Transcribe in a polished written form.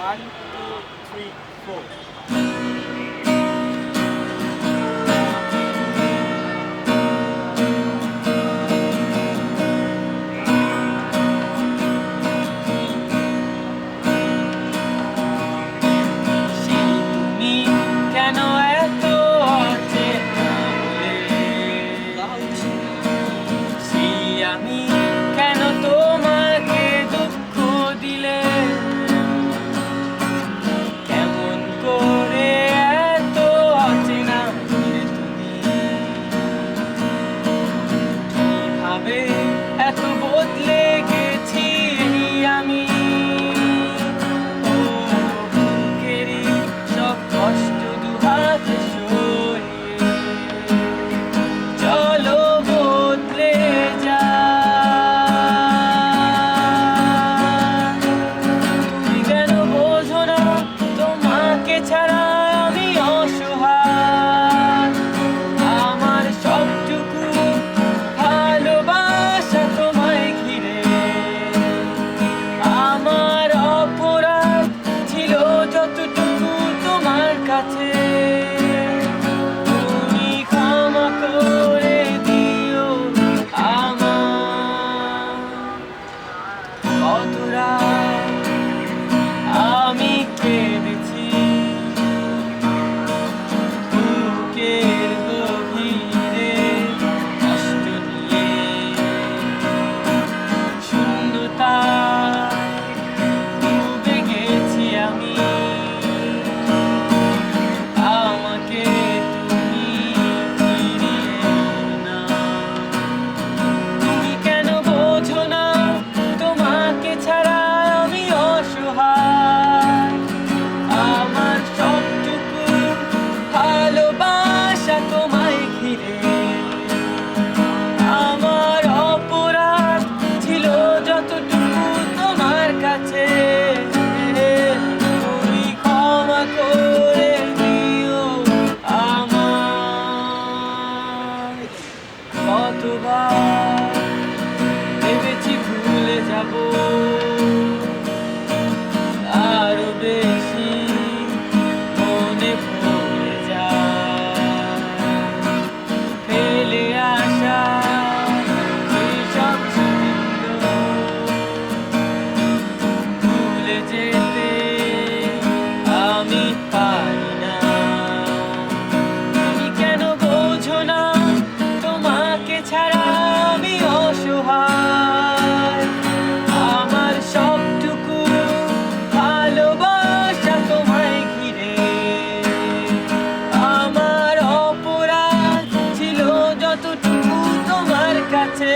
1, 2, 3, 4. আমি কেন তোমাকে দুঃখ দিলে, কেমন করে এত অচেনা তুমি, কিভাবে এত বদলে গেছি আমি, বুকেরই সব কষ্ট দুহাতে সরিয়ে চলো বদলে যা। ছাড়া আমি অসহায়, আমার সবটুকু ভালোবাসা তোমায় ঘিরে, আমার অপরাধ ছিল যতটুকু তোমার কাছে, তুমি ক্ষমা করে দিও আমার। কত রাত আমি কেঁদেছি তোমায় ঘিরে, আমার অপরাধ ছিল যতটুকু তোমার কাছে, তুমি ক্ষমা করে দিও আমার। কতবার ভেবেছি ভুলে যাব, আরো বেশি মনে পড়ে যায় যেতে আমি পারি না। তুমি কেন বোঝো না তোমাকে ছাড়া আমি অসহায়, আমার সবটুকু ভালোবাসা তোমায় ঘিরে, আমার অপরাধ ছিল যতটুকু তোমার কাছে।